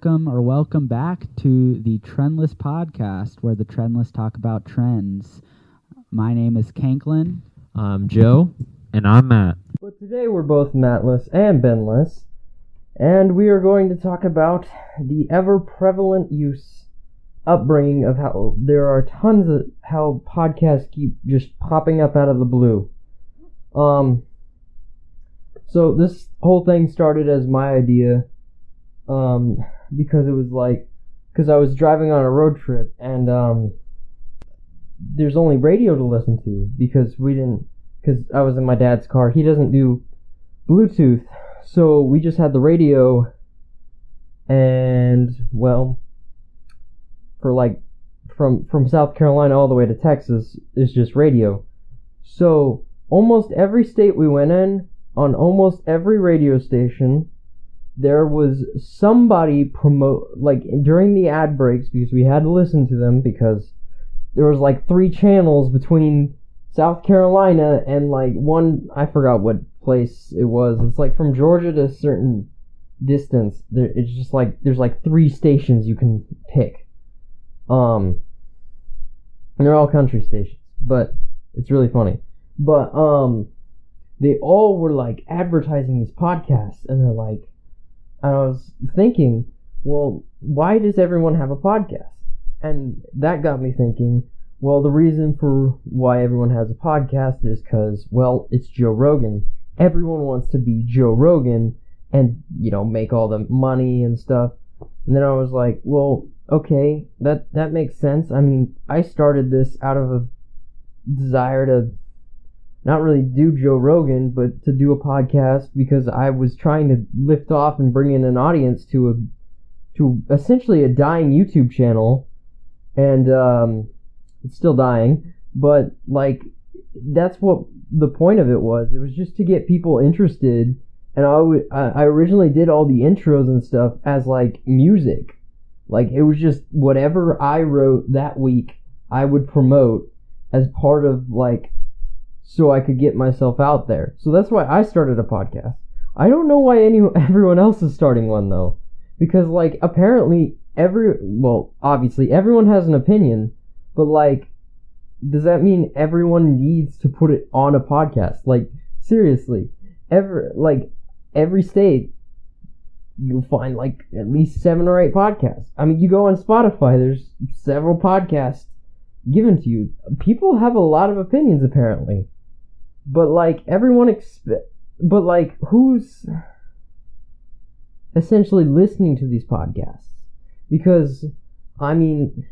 welcome back to the Trendless podcast, where the Trendless talk about trends. My name is Kanklin. I'm Joe. And I'm Matt. But today we're both Mattless and Benless, and we are going to talk about the ever-prevalent upbringing of how there are tons of how podcasts keep just popping up out of the blue. So this whole thing started as my idea, because I was driving on a road trip, and there's only radio to listen to, because I was in my dad's car. He doesn't do Bluetooth, so we just had the radio, and, well, from South Carolina all the way to Texas is just radio. So almost every state we went in, on almost every radio station, there was somebody during the ad breaks, because we had to listen to them, because there was 3 channels between South Carolina and one, I forgot what place it was. It's from Georgia to a certain distance. It's just there's 3 stations you can pick. And they're all country stations, but it's really funny. But they all were advertising these podcasts, and they're I was thinking, well, why does everyone have a podcast? And that got me thinking, well, the reason for why everyone has a podcast is because, well, it's Joe Rogan. Everyone wants to be Joe Rogan and, make all the money and stuff. And then I was like, well, okay, that makes sense. I mean, I started this out of a desire to not really do Joe Rogan, but to do a podcast, because I was trying to lift off and bring in an audience to essentially a dying YouTube channel. And, it's still dying, but that's what the point of it was. It was just to get people interested, and I originally did all the intros and stuff as music. It was just whatever I wrote that week, I would promote as part of so I could get myself out there. So that's why I started a podcast. I don't know why everyone else is starting one though, because apparently obviously everyone has an opinion. But, does that mean everyone needs to put it on a podcast? Seriously. Every state, you'll find, at least 7 or 8 podcasts. I mean, you go on Spotify, there's several podcasts given to you. People have a lot of opinions, apparently. But, who's essentially listening to these podcasts? Because, I mean,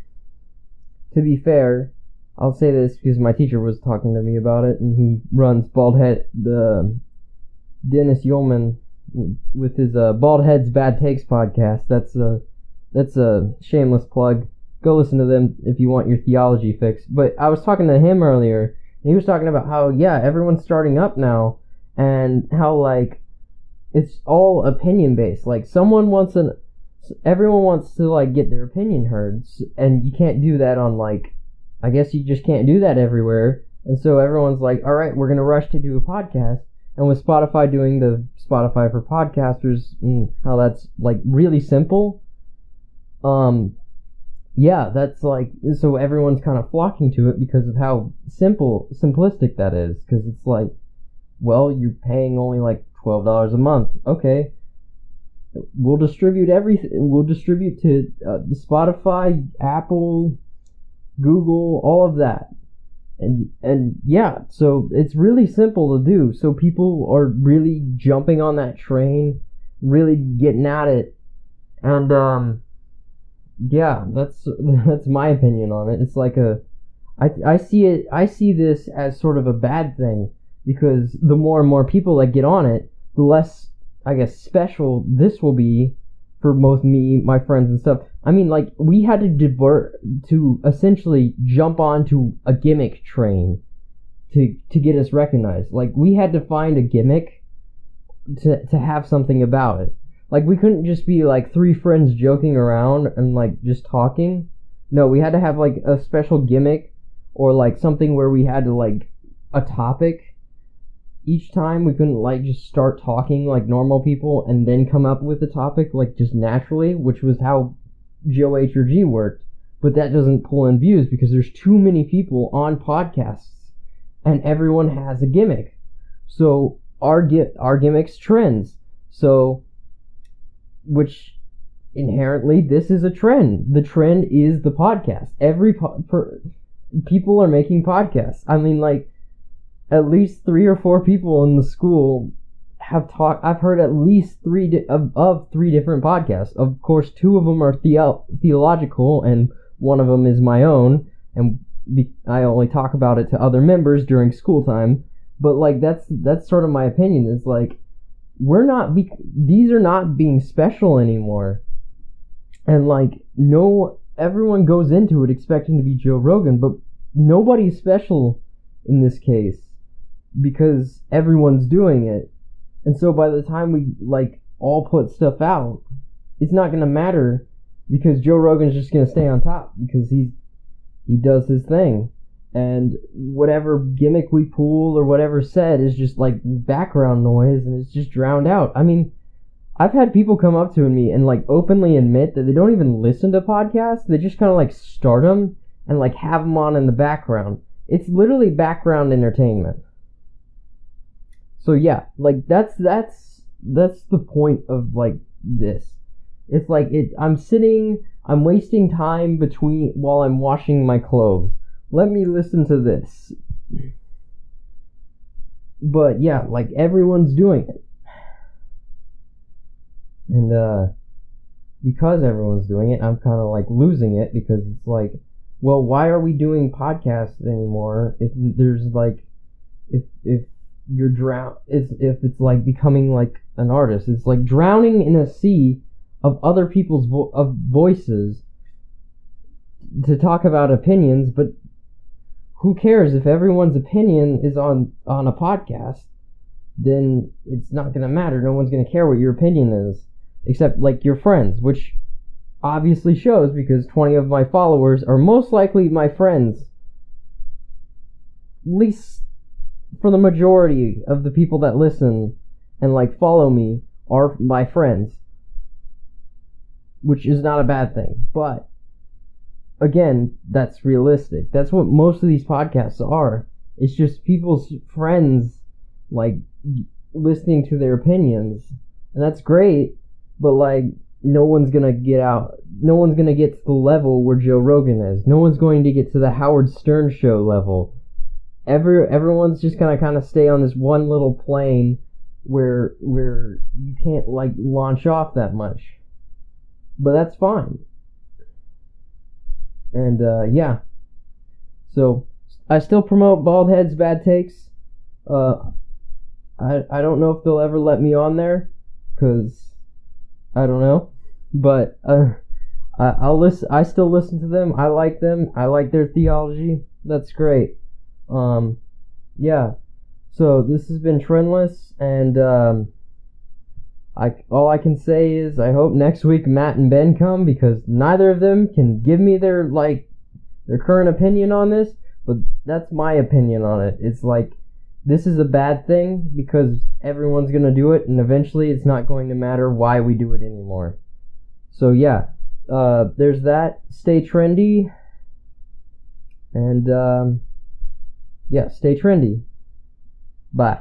to be fair, I'll say this because my teacher was talking to me about it, and he runs the Dennis Ullman with his Bald Heads Bad Takes podcast. That's a shameless plug. Go listen to them if you want your theology fix. But I was talking to him earlier, and he was talking about how, everyone's starting up now, and how, it's all opinion based. Everyone wants to, get their opinion heard, and you can't do that on, I guess you just can't do that everywhere, and so everyone's alright, we're gonna rush to do a podcast, and with Spotify doing the Spotify for podcasters, and how that's, really simple, that's so everyone's kind of flocking to it because of how simplistic that is, because it's well, you're paying only $12 a month, okay. We'll distribute everything. We'll distribute to the Spotify, Apple, Google, all of that. And so it's really simple to do. So people are really jumping on that train, really getting at it. And that's my opinion on it. It's I see this as sort of a bad thing, because the more and more people that get on it, the less, I guess, special this will be for both me, my friends, and stuff. I mean, we had to essentially jump onto a gimmick train to get us recognized. We had to find a gimmick to have something about it. We couldn't just be 3 friends joking around and just talking. No, we had to have a special gimmick, or something where we had to a topic each time we couldn't like just start talking like normal people and then come up with a topic like just naturally, which was how Joe H or G worked. But that doesn't pull in views because there's too many people on podcasts and everyone has a gimmick. So our gimmick's trends. So, which inherently this is a trend. The trend is the podcast. People are making podcasts. I mean, like, at least 3 or 4 people in the school have talked. I've heard at least 3 different podcasts. Of course, 2 of them are theological, and one of them is my own, and I only talk about it to other members during school time. But like that's sort of my opinion. Is like these are not being special anymore, and like everyone goes into it expecting to be Joe Rogan, but nobody's special in this case because everyone's doing it. And so by the time we like all put stuff out, it's not gonna matter because Joe Rogan's just gonna stay on top because he does his thing. And whatever gimmick we pull or whatever said is just like background noise and it's just drowned out. I mean, I've had people come up to me and like openly admit that they don't even listen to podcasts. They just kind of like start them and like have them on in the background. It's literally background entertainment. So yeah, like that's the point of like this. It's like I'm wasting time while I'm washing my clothes. Let me listen to this. But yeah, like everyone's doing it. And because everyone's doing it, I'm kind of like losing it because it's like, well, why are we doing podcasts anymore if there's like if you're if it's like becoming like an artist, it's like drowning in a sea of other people's voices to talk about opinions, but who cares if everyone's opinion is on a podcast? Then it's not gonna matter. No one's gonna care what your opinion is, except like your friends, which obviously shows because 20 of my followers are most likely my friends. At least for the majority of the people that listen and like follow me are my friends, which is not a bad thing. But again, that's realistic. That's what most of these podcasts are. It's just people's friends, like, listening to their opinions. And that's great, but, like, no one's gonna get to the level where Joe Rogan is. No one's going to get to the Howard Stern show level. Everyone's just gonna kind of stay on this one little plane where you can't, like, launch off that much. But that's fine. And, yeah. So, I still promote Bald Head's Bad Takes. I don't know if they'll ever let me on there, because I don't know. But, I still listen to them. I like them. I like their theology. That's great. Yeah. So, this has been Trendless, and, all I can say is I hope next week Matt and Ben come because neither of them can give me their current opinion on this, but that's my opinion on it. It's like this is a bad thing because everyone's going to do it and eventually it's not going to matter why we do it anymore. So yeah, there's that. Stay trendy and yeah, stay trendy. Bye.